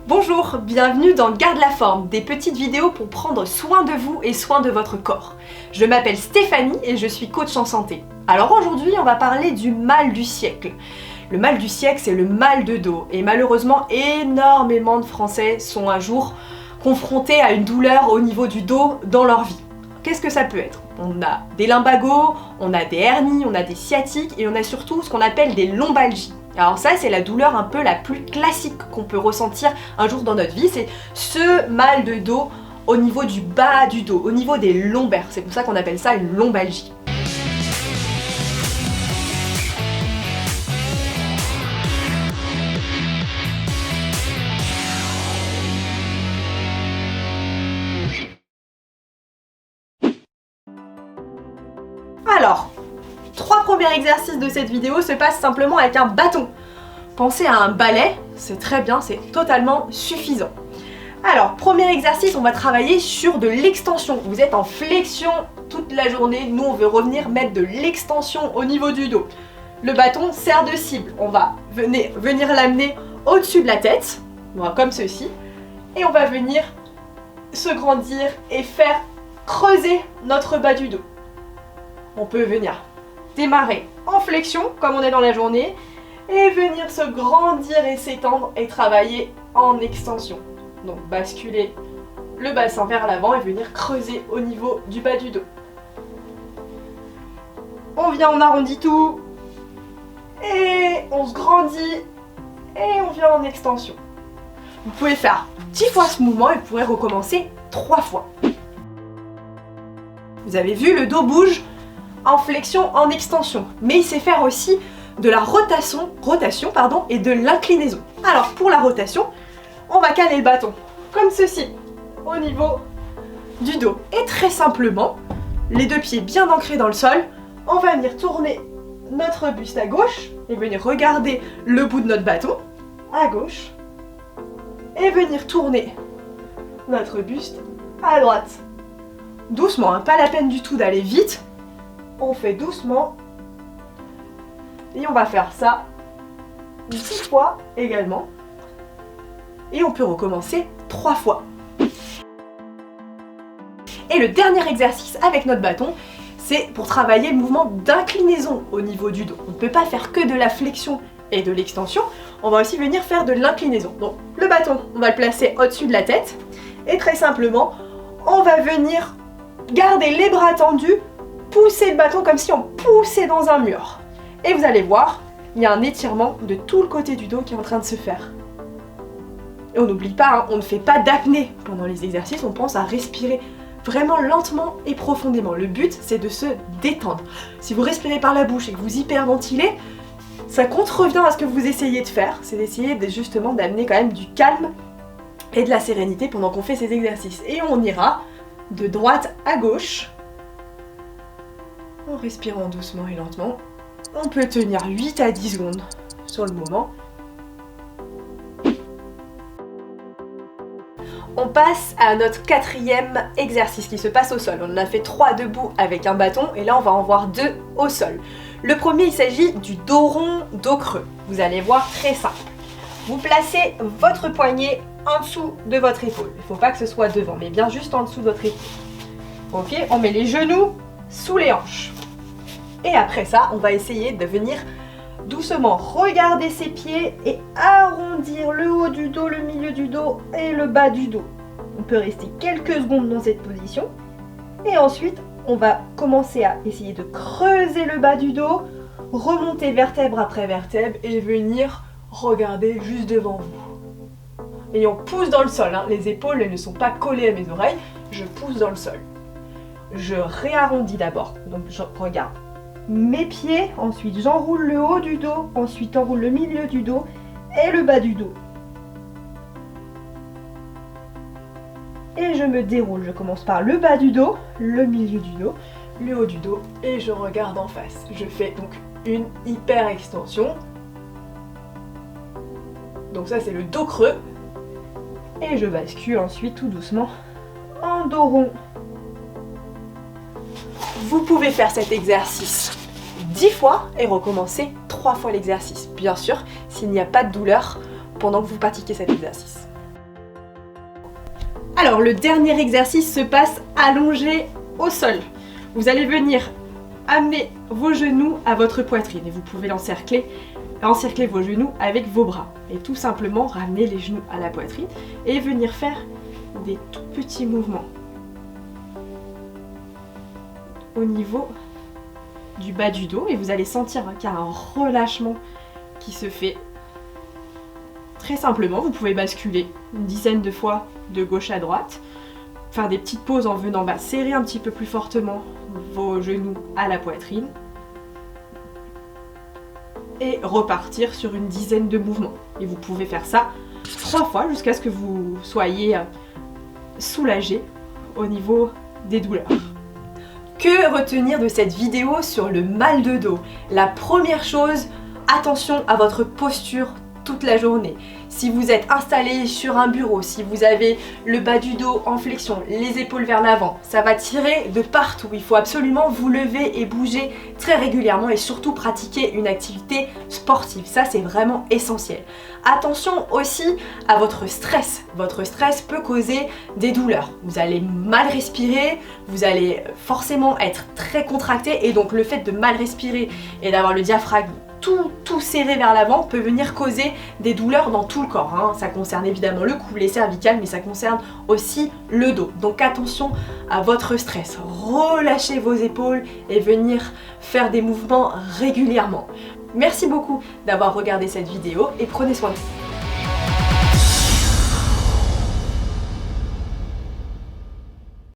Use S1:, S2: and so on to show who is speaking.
S1: Bonjour, bienvenue dans Garde la forme, des petites vidéos pour prendre soin de vous et soin de votre corps. Je m'appelle Stéphanie et je suis coach en santé. Alors aujourd'hui, on va parler du mal du siècle. Le mal du siècle, c'est le mal de dos. Et malheureusement, énormément de Français sont un jour confrontés à une douleur au niveau du dos dans leur vie. Qu'est-ce que ça peut être? On a des lumbagos, on a des hernies, on a des sciatiques et on a surtout ce qu'on appelle des lombalgies. Alors ça, c'est la douleur un peu la plus classique qu'on peut ressentir un jour dans notre vie. C'est ce mal de dos au niveau du bas du dos, au niveau des lombaires. C'est pour ça qu'on appelle ça une lombalgie. Alors, 3 premiers exercices de cette vidéo se passent simplement avec un bâton. Pensez à un balai, c'est très bien, c'est totalement suffisant. Alors, premier exercice, on va travailler sur de l'extension. Vous êtes en flexion toute la journée, nous on veut revenir mettre de l'extension au niveau du dos. Le bâton sert de cible, on va venir l'amener au-dessus de la tête, voilà, comme ceci, et on va venir se grandir et faire creuser notre bas du dos. On peut venir démarrer en flexion, comme on est dans la journée, et venir se grandir et s'étendre et travailler en extension. Donc basculer le bassin vers l'avant et venir creuser au niveau du bas du dos. On vient, on arrondit tout, et on se grandit, et on vient en extension. Vous pouvez faire 10 fois ce mouvement et vous pourrez recommencer 3 fois. Vous avez vu, le dos bouge en flexion, en extension, mais il sait faire aussi de la rotation et de l'inclinaison. Alors pour la rotation, on va caler le bâton comme ceci au niveau du dos. Et très simplement, les deux pieds bien ancrés dans le sol, on va venir tourner notre buste à gauche et venir regarder le bout de notre bâton à gauche et venir tourner notre buste à droite. Doucement, hein, pas la peine du tout d'aller vite. On fait doucement et on va faire ça 10 fois également et on peut recommencer 3 fois. Et le dernier exercice avec notre bâton, c'est pour travailler le mouvement d'inclinaison au niveau du dos. On ne peut pas faire que de la flexion et de l'extension, on va aussi venir faire de l'inclinaison. Donc le bâton, on va le placer au-dessus de la tête et très simplement, on va venir garder les bras tendus, pousser le bâton comme si on poussait dans un mur. Et vous allez voir, il y a un étirement de tout le côté du dos qui est en train de se faire. Et on n'oublie pas, hein, on ne fait pas d'apnée pendant les exercices, on pense à respirer vraiment lentement et profondément. Le but, c'est de se détendre. Si vous respirez par la bouche et que vous hyperventilez, ça contrevient à ce que vous essayez de faire, c'est d'essayer justement d'amener quand même du calme et de la sérénité pendant qu'on fait ces exercices. Et on ira de droite à gauche, en respirant doucement et lentement. On peut tenir 8 à 10 secondes sur le moment. On passe à notre 4e exercice qui se passe au sol. On en a fait 3 debout avec un bâton et là on va en voir 2 au sol. Le premier, il s'agit du dos rond, dos creux. Vous allez voir, très simple. Vous placez votre poignet en dessous de votre épaule. Il ne faut pas que ce soit devant, mais bien juste en dessous de votre épaule. Ok, on met les genoux sous les hanches. Et après ça, on va essayer de venir doucement regarder ses pieds et arrondir le haut du dos, le milieu du dos et le bas du dos. On peut rester quelques secondes dans cette position. Et ensuite, on va commencer à essayer de creuser le bas du dos, remonter vertèbre après vertèbre et venir regarder juste devant vous. Et on pousse dans le sol, hein. Les épaules elles ne sont pas collées à mes oreilles, je pousse dans le sol. Je réarrondis d'abord, donc je regarde mes pieds, ensuite j'enroule le haut du dos, ensuite j'enroule le milieu du dos et le bas du dos. Et je me déroule, je commence par le bas du dos, le milieu du dos, le haut du dos et je regarde en face. Je fais donc une hyper extension. Donc ça c'est le dos creux. Et je bascule ensuite tout doucement en dos rond. Vous pouvez faire cet exercice 10 fois et recommencer 3 fois l'exercice. Bien sûr, s'il n'y a pas de douleur pendant que vous pratiquez cet exercice. Alors le dernier exercice se passe allongé au sol. Vous allez venir amener vos genoux à votre poitrine et vous pouvez encercler vos genoux avec vos bras. Et tout simplement ramener les genoux à la poitrine et venir faire des tout petits mouvements au niveau du bas du dos et vous allez sentir qu'il y a un relâchement qui se fait. Très simplement, vous pouvez basculer une dizaine de fois de gauche à droite, faire des petites pauses en venant serrer un petit peu plus fortement vos genoux à la poitrine et repartir sur une dizaine de mouvements. Et vous pouvez faire ça 3 fois jusqu'à ce que vous soyez soulagé au niveau des douleurs. Que retenir de cette vidéo sur le mal de dos? La première chose, attention à votre posture toute la journée. Si vous êtes installé sur un bureau, si vous avez le bas du dos en flexion, les épaules vers l'avant, ça va tirer de partout. Il faut absolument vous lever et bouger très régulièrement et surtout pratiquer une activité sportive. Ça, c'est vraiment essentiel. Attention aussi à votre stress. Votre stress peut causer des douleurs. Vous allez mal respirer, vous allez forcément être très contracté et donc le fait de mal respirer et d'avoir le diaphragme tout serré vers l'avant peut venir causer des douleurs dans tout le corps. Hein. Ça concerne évidemment le cou, les cervicales, mais ça concerne aussi le dos. Donc attention à votre stress. Relâchez vos épaules et venir faire des mouvements régulièrement. Merci beaucoup d'avoir regardé cette vidéo et prenez soin de vous.